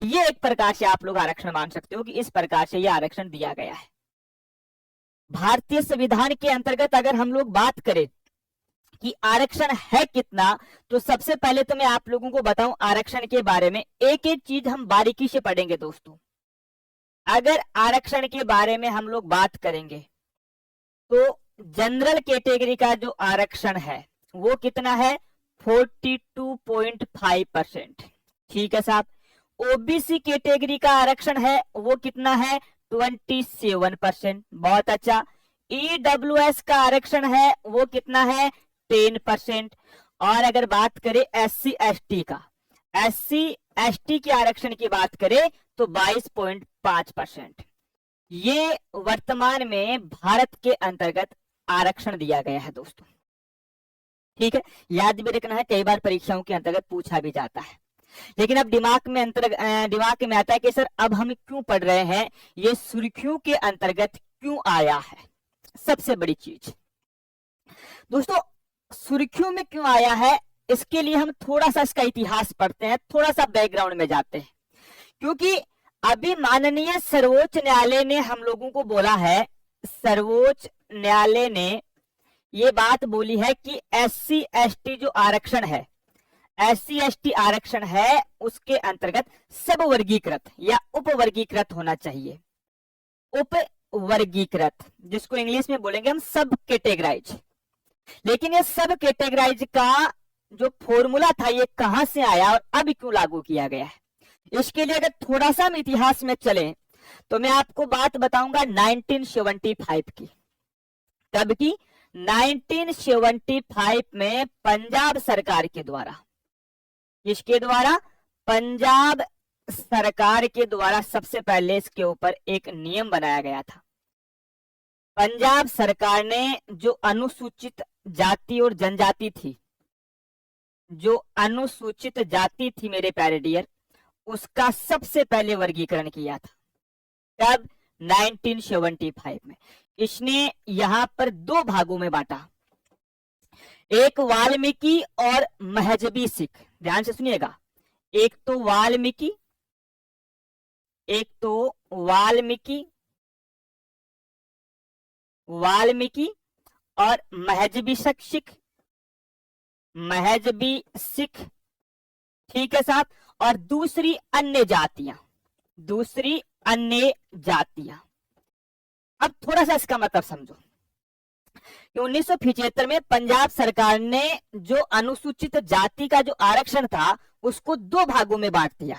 ये एक प्रकार से आप लोग आरक्षण मान सकते हो कि इस प्रकार से ये आरक्षण दिया गया है। भारतीय संविधान के अंतर्गत अगर हम लोग बात करें कि आरक्षण है कितना, तो सबसे पहले तो मैं आप लोगों को बताऊं आरक्षण के बारे में। एक एक चीज हम बारीकी से पढ़ेंगे दोस्तों। अगर आरक्षण के बारे में हम लोग बात करेंगे तो जनरल कैटेगरी का जो आरक्षण है वो कितना है, 42.5%। ठीक है साहब। ओबीसी कैटेगरी का आरक्षण है वो कितना है, 27%। बहुत अच्छा। ईडब्ल्यूएस का आरक्षण है वो कितना है, 10%। और अगर बात करें एससी एसटी का, एससी एसटी के आरक्षण की बात करें तो 22.5%। ये वर्तमान में भारत के अंतर्गत आरक्षण दिया गया है दोस्तों। ठीक है, याद भी रखना है, कई बार परीक्षाओं के अंतर्गत पूछा भी जाता है। लेकिन अब दिमाग में आता है कि सर अब हम क्यों पढ़ रहे हैं, ये सुर्खियों के अंतर्गत क्यों आया है। सबसे बड़ी चीज दोस्तों, सुर्खियों में क्यों आया है, इसके लिए हम थोड़ा सा इसका इतिहास पढ़ते हैं, थोड़ा सा बैकग्राउंड में जाते हैं। क्योंकि अभी माननीय सर्वोच्च न्यायालय ने हम लोगों को बोला है, सर्वोच्च न्यायालय ने ये बात बोली है कि एससी एसटी जो आरक्षण है, एससी एसटी आरक्षण है, उसके अंतर्गत सब वर्गीकृत या उपवर्गीकृत होना चाहिए। उपवर्गीकृत, जिसको इंग्लिश में बोलेंगे हम सब कैटेगराइज। लेकिन ये सब कैटेगराइज का जो फॉर्मूला था ये कहां से आया और अब क्यों लागू किया गया है, इसके लिए अगर थोड़ा सा हम इतिहास में चलें तो मैं आपको बात बताऊंगा 1975 की। तब की 1975 में पंजाब सरकार के द्वारा, किसके द्वारा, पंजाब सरकार के द्वारा सबसे पहले इसके ऊपर एक नियम बनाया गया था। पंजाब सरकार ने जो अनुसूचित जाति और जनजाति थी, जो अनुसूचित जाति थी मेरे प्यारे डियर, उसका सबसे पहले वर्गीकरण किया था। तब 1975 में इसने यहां पर दो भागों में बांटा, एक वाल्मीकि और महजबी सिख। ध्यान से सुनिएगा, एक तो वाल्मीकि, एक तो वाल्मीकि, वाल्मीकि और महजबी सिख, महजबी सिख। ठीक है साहब। और दूसरी अन्य जातियां, दूसरी अन्य जातियां। अब थोड़ा सा इसका मतलब समझो। 1975 में पंजाब सरकार ने जो अनुसूचित जाति का जो आरक्षण था उसको दो भागों में बांट दिया।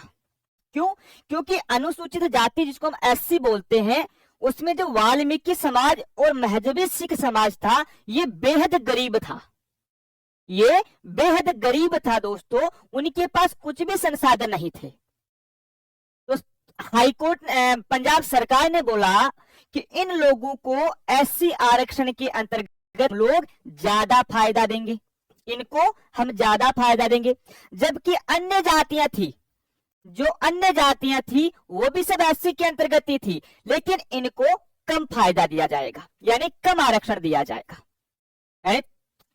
क्यों? क्योंकि अनुसूचित जाति जिसको हम एससी बोलते हैं, उसमें जो वाल्मीकि समाज और महजबी सिख समाज था ये बेहद गरीब था, ये बेहद गरीब था दोस्तों, उनके पास कुछ भी संसाधन नहीं थे। तो हाईकोर्ट पंजाब सरकार ने बोला कि इन लोगों को एससी आरक्षण के अंतर्गत लोग ज्यादा फायदा देंगे, इनको हम ज्यादा फायदा देंगे। जबकि अन्य जातियां थी, जो अन्य जातियां थी वो भी सब एससी के अंतर्गत ही थी, लेकिन इनको कम फायदा दिया जाएगा, यानी कम आरक्षण दिया जाएगा।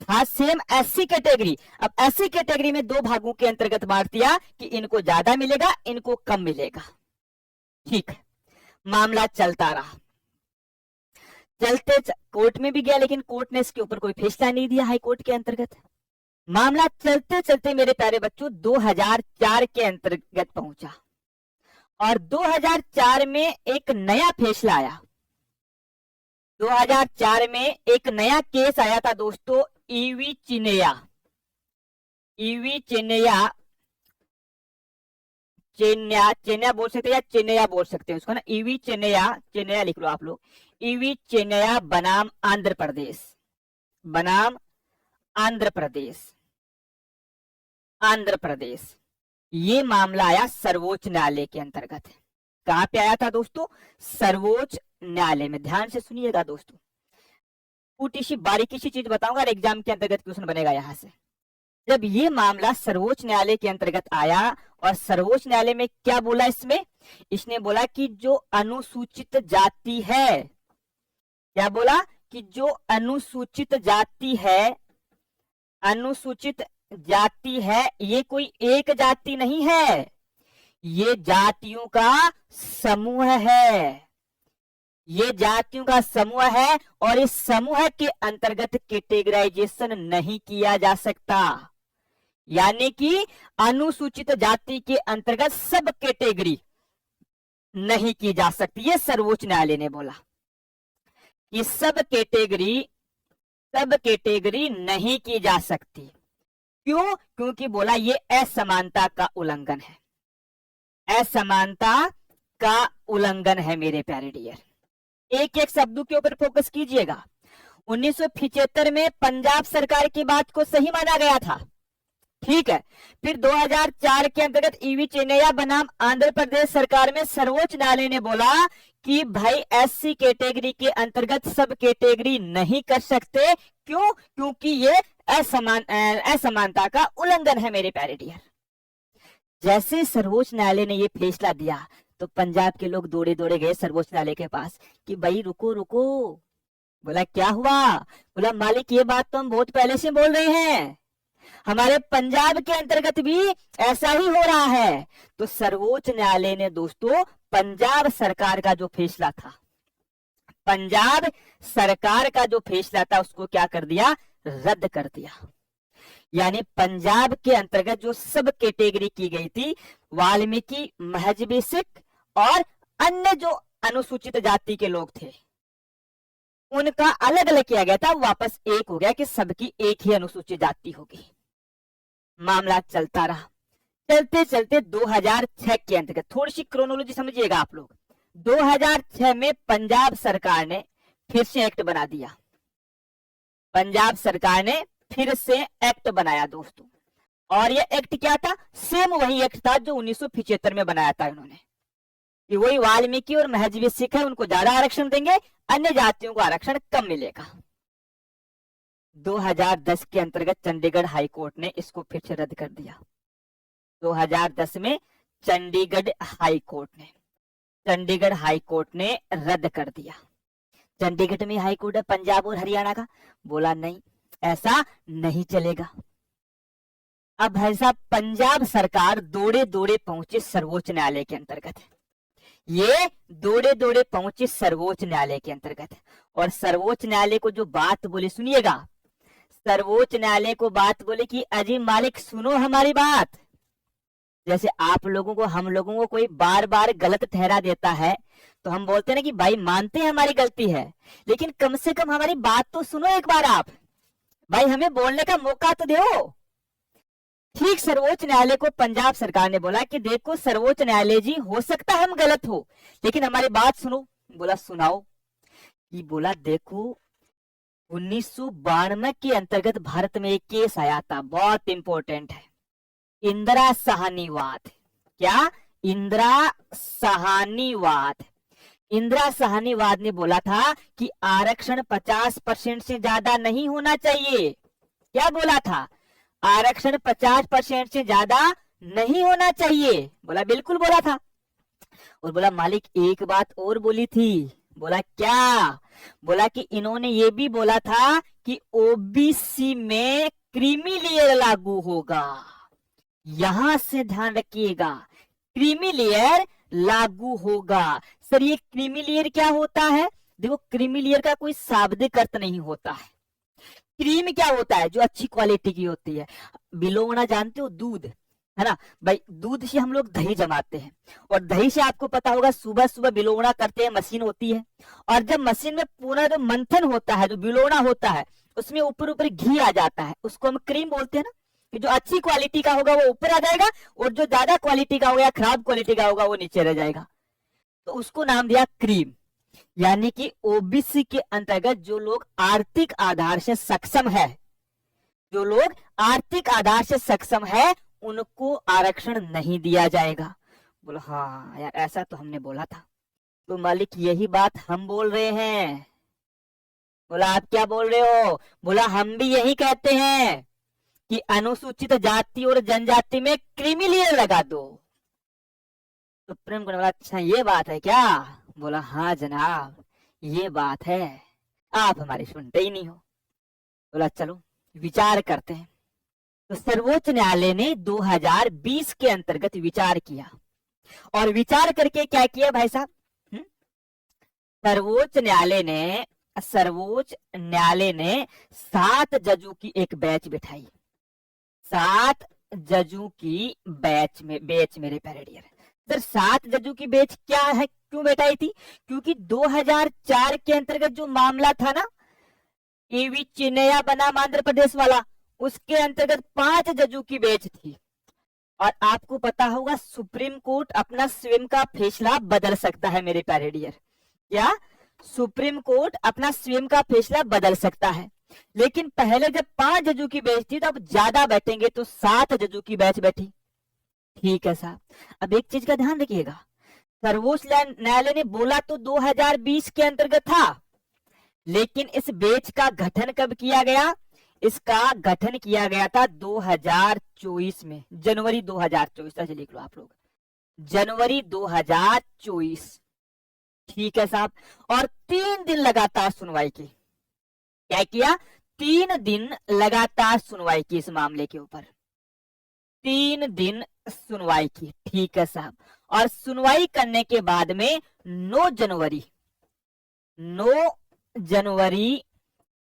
हाँ, सेम एससी कैटेगरी, अब एससी कैटेगरी में दो भागों के अंतर्गत बांट दिया कि इनको ज्यादा मिलेगा, इनको कम मिलेगा। ठीक है, मामला चलता रहा, चलते कोर्ट में भी गया, लेकिन कोर्ट ने इसके ऊपर कोई फैसला नहीं दिया हाई कोर्ट के अंतर्गत। मामला चलते चलते मेरे प्यारे बच्चों 2004 के अंतर्गत पहुंचा, और 2004 में एक नया फैसला आया। 2004 में एक नया केस आया था दोस्तों, ईवी चिनैया, ईवी चिनैया, चेन्नैया बोल सकते हैं या चिनैया बोल सकते हैं उसको ना, ईवी चिनैया, चिनैया लिख लो आप लोग, ईवी चिनैया बनाम आंध्र प्रदेश, बनाम आंध्र प्रदेश, आंध्र प्रदेश। ये मामला आया सर्वोच्च न्यायालय के अंतर्गत। कहां पे आया था दोस्तों? सर्वोच्च न्यायालय में। ध्यान से सुनिएगा दोस्तों, छोटी सी बारीकी सी चीज बताऊंगा और एग्जाम के अंतर्गत क्वेश्चन बनेगा यहां से। जब ये मामला सर्वोच्च न्यायालय के अंतर्गत आया, और सर्वोच्च न्यायालय में क्या बोला इसमें, इसने बोला कि जो अनुसूचित जाति है, क्या बोला कि जो अनुसूचित जाति है, अनुसूचित जाति है, ये कोई एक जाति नहीं है, ये जातियों का समूह है, ये जातियों का समूह है और इस समूह के अंतर्गत कैटेगराइजेशन नहीं किया जा सकता। यानी कि अनुसूचित जाति के अंतर्गत सब कैटेगरी नहीं की जा सकती। ये सर्वोच्च न्यायालय ने बोला कि सब कैटेगरी नहीं की जा सकती। क्यों? क्योंकि बोला ये असमानता का उल्लंघन है, असमानता का उल्लंघन है मेरे प्यारे डियर। एक एक शब्दों के ऊपर फोकस कीजिएगा। 1975 में पंजाब सरकार की बात को सही माना गया था, ठीक है। फिर 2004 के अंतर्गत ईवी चेन्नैया बनाम आंध्र प्रदेश सरकार में सर्वोच्च न्यायालय ने बोला कि भाई एससी कैटेगरी के अंतर्गत सब कैटेगरी नहीं कर सकते। क्यों? क्योंकि ये असमानता का उल्लंघन है मेरे प्यारे डियर। जैसे सर्वोच्च न्यायालय ने ये फैसला दिया तो पंजाब के लोग दौड़े दौड़े गए सर्वोच्च न्यायालय के पास कि भाई रुको रुको। बोला क्या हुआ? बोला मालिक ये बात तो हम बहुत पहले से बोल रहे हैं, हमारे पंजाब के अंतर्गत भी ऐसा ही हो रहा है। तो सर्वोच्च न्यायालय ने दोस्तों पंजाब सरकार का जो फैसला था, पंजाब सरकार का जो फैसला था उसको क्या कर दिया? रद्द कर दिया। यानी पंजाब के अंतर्गत जो सब कैटेगरी की गई थी, वाल्मीकि, महजबी सिख और अन्य जो अनुसूचित जाति के लोग थे, उनका अलग अलग किया गया था, वापस एक हो गया कि सबकी एक ही अनुसूचित जाति होगी। मामला चलता रहा, चलते चलते 2006 के अंतर्गत, थोड़ी सी क्रोनोलॉजी समझिएगा आप लोग। 2006 में पंजाब सरकार ने फिर से एक्ट बना दिया, पंजाब सरकार ने फिर से एक्ट बनाया दोस्तों। और ये एक्ट क्या था? सेम वही एक्ट था जो 1975 में बनाया था इन्होंने, कि वही वाल्मीकि और महजबी सिख है उनको ज्यादा आरक्षण देंगे, अन्य जातियों को आरक्षण कम मिलेगा। 2010 के अंतर्गत चंडीगढ़ हाईकोर्ट ने इसको फिर से रद्द कर दिया। 2010 में चंडीगढ़ हाईकोर्ट ने रद्द कर दिया। चंडीगढ़ में हाईकोर्ट है पंजाब और हरियाणा का, बोला नहीं ऐसा नहीं चलेगा। अब भाई साहब पंजाब सरकार दौड़े दौड़े पहुंचे सर्वोच्च न्यायालय के अंतर्गत, ये दौड़े दौड़े पहुंचे सर्वोच्च न्यायालय के अंतर्गत। और सर्वोच्च न्यायालय को जो बात बोले सुनिएगा, सर्वोच्च न्यायालय को बात बोले कि अजी मालिक सुनो हमारी बात। जैसे आप लोगों को, हम लोगों को कोई बार बार गलत ठहरा देता है तो हम बोलते हैं ना कि भाई मानते हैं हमारी गलती है, लेकिन कम से कम हमारी बात तो सुनो एक बार आप, भाई हमें बोलने का मौका तो दो। ठीक सर्वोच्च न्यायालय को पंजाब सरकार ने बोला कि देखो सर्वोच्च न्यायालय जी, हो सकता है हम गलत हो लेकिन हमारी बात सुनो। बोला सुनाओ। कि बोला देखो 1992 के अंतर्गत भारत में एक केस आया था, बहुत इंपॉर्टेंट है, इंदिरा साहनीवाद। क्या? इंदिरा साहनीवाद ने बोला था कि आरक्षण 50% से ज्यादा नहीं होना चाहिए। क्या बोला था? आरक्षण 50% से ज्यादा नहीं होना चाहिए। बोला बिल्कुल बोला था। और बोला मालिक एक बात और बोली थी। बोला क्या? बोला कि इन्होंने ये भी बोला था कि ओबीसी में क्रीमी लेयर लागू होगा। यहां से ध्यान रखिएगा, क्रीमी लेयर लागू होगा। सर ये क्रीमी लेयर क्या होता है? देखो क्रीमी लेयर का कोई शाब्दिक अर्थ नहीं होता है। क्रीम क्या होता है? जो अच्छी क्वालिटी की होती है। बिलोवना जानते हो? दूध है ना भाई, दूध से हम लोग दही जमाते हैं और दही से आपको पता होगा सुबह सुबह बिलोवना करते हैं, मशीन होती है। और जब मशीन में पूरा जो मंथन होता है, जो बिलोवना होता है, उसमें ऊपर ऊपर घी आ जाता है, उसको हम क्रीम बोलते हैं ना। कि जो अच्छी क्वालिटी का होगा वो ऊपर आ जाएगा और जो ज्यादा क्वालिटी का होगा, खराब क्वालिटी का होगा, वो नीचे रह जाएगा। तो उसको नाम दिया क्रीम। यानी कि ओबीसी के अंतर्गत जो लोग आर्थिक आधार से सक्षम है, जो लोग आर्थिक आधार से सक्षम है, उनको आरक्षण नहीं दिया जाएगा। बोला हाँ यार ऐसा तो हमने बोला था। तो मालिक यही बात हम बोल रहे हैं। बोला आप क्या बोल रहे हो? बोला हम भी यही कहते हैं कि अनुसूचित जाति और जनजाति में क्रीमी लेयर लगा दो। सुप्रीम कोर्ट बोला अच्छा ये बात है क्या? बोला हाँ जनाब ये बात है, आप हमारी सुनते ही नहीं हो। बोला चलो विचार करते हैं। तो सर्वोच्च न्यायालय ने 2020 के अंतर्गत विचार किया और विचार करके क्या किया भाई साहब, सर्वोच्च न्यायालय ने 7 जजों की एक बैच बिठाई। 7 जजों की बैच मेरे प्यारे डियर सर, 7 जजों की बेंच क्या है, क्यों बैठाई थी? क्योंकि 2004 के अंतर्गत जो मामला था ना, एवी चिन्नैया बनाम आंध्र प्रदेश वाला, उसके अंतर्गत 5 जजों की बेंच थी। और आपको पता होगा सुप्रीम कोर्ट अपना स्वयं का फैसला बदल सकता है मेरे प्यारे डियर। क्या सुप्रीम कोर्ट अपना स्वयं का फैसला बदल सकता है? लेकिन पहले जब 5 जजों की बेंच थी तो अब ज्यादा बैठेंगे, तो 7 जजों की बेंच बैठी। ठीक है साहब। अब एक चीज का ध्यान रखिएगा, सर्वोच्च न्यायालय ने बोला तो 2020 के अंतर्गत था, लेकिन इस बेंच का गठन कब किया गया? इसका गठन किया गया था 2024 में, जनवरी 2024। ऐसे लिख लो आप लोग, जनवरी 2024। ठीक है साहब। और 3 दिन लगातार सुनवाई की। क्या किया? 3 दिन लगातार सुनवाई की इस मामले के ऊपर, 3 दिन सुनवाई की। ठीक है साहब। और सुनवाई करने के बाद में 9 जनवरी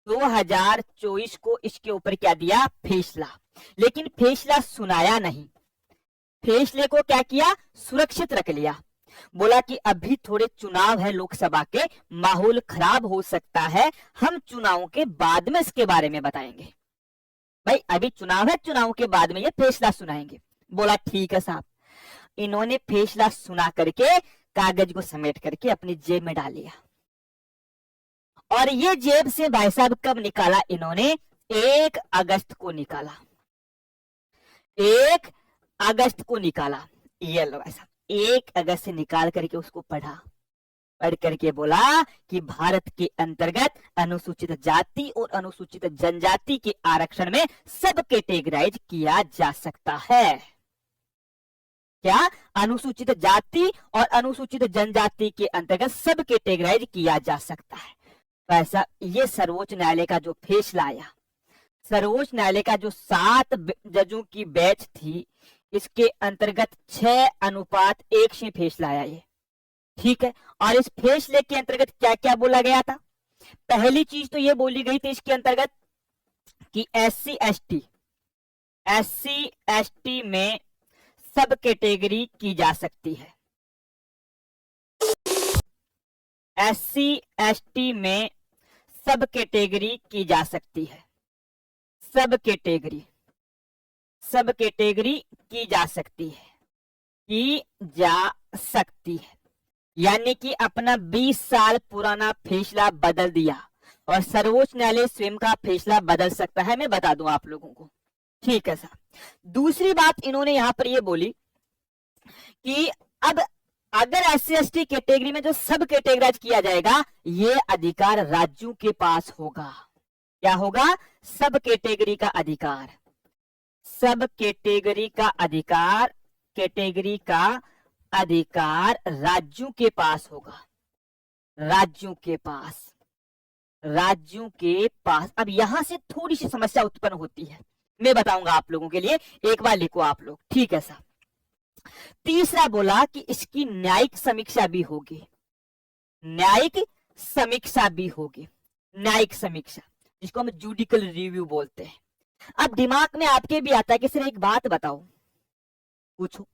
2024 को इसके ऊपर क्या दिया? फैसला। लेकिन फैसला सुनाया नहीं, फैसले को क्या किया? सुरक्षित रख लिया। बोला कि अभी थोड़े चुनाव है लोकसभा के, माहौल खराब हो सकता है, हम चुनाव के बाद में इसके बारे में बताएंगे। भाई अभी चुनाव है, चुनाव के बाद में ये फैसला सुनाएंगे। बोला ठीक है साहब। इन्होंने फैसला सुना करके कागज को समेट करके अपनी जेब में डाल लिया। और ये जेब से भाई साहब कब निकाला इन्होंने? 1 अगस्त को निकाला। 1 अगस्त को निकाला। ये लो भाई साहब, 1 अगस्त से निकाल करके उसको पढ़ करके बोला कि भारत के अंतर्गत अनुसूचित जाति और अनुसूचित जनजाति के आरक्षण में सब कैटेगराइज किया जा सकता है। क्या? अनुसूचित जाति और अनुसूचित जनजाति के अंतर्गत सब कैटेगराइज किया जा सकता है। तो ऐसा ये सर्वोच्च न्यायालय का जो फैसला आया, सर्वोच्च न्यायालय का जो 7 जजों की बेंच थी, इसके अंतर्गत 6:1 से फैसला आया ये। ठीक है। और इस फैसले के अंतर्गत क्या क्या बोला गया था? पहली चीज तो ये बोली गई थी इसके अंतर्गत कि SC ST में सब कैटेगरी की जा सकती है। SC ST में सब कैटेगरी की जा सकती है। सब कैटेगरी की जा सकती है। यानी कि अपना 20 साल पुराना फैसला बदल दिया और सर्वोच्च न्यायालय स्वयं का फैसला बदल सकता है, मैं बता दूं आप लोगों को। ठीक है साहब। दूसरी बात इन्होंने यहां पर ये बोली कि अब अगर SC ST कैटेगरी में जो सब कैटेगराइज किया जाएगा, ये अधिकार राज्यों के पास होगा। क्या होगा? सब कैटेगरी का अधिकार, सब कैटेगरी का अधिकार राज्यों के पास होगा। राज्यों के पास। अब यहां से थोड़ी सी समस्या उत्पन्न होती है, मैं बताऊंगा आप लोगों के लिए, एक बार लिखो आप लोग। ठीक है साहब। तीसरा बोला कि इसकी न्यायिक समीक्षा भी होगी। न्यायिक समीक्षा जिसको हम जुडिकल रिव्यू बोलते हैं। अब दिमाग में आपके भी आता है कि सर एक बात बताओ, पूछो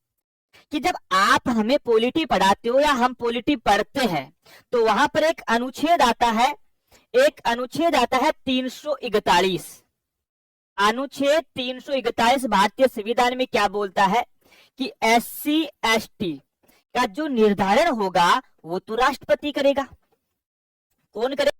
कि जब आप हमें पॉलिटी पढ़ाते हो या हम पॉलिटी पढ़ते हैं, तो वहां पर एक अनुच्छेद आता है 341। अनुच्छेद 341 भारतीय संविधान में क्या बोलता है कि SC ST का जो निर्धारण होगा वो तो राष्ट्रपति करेगा। कौन करेगा?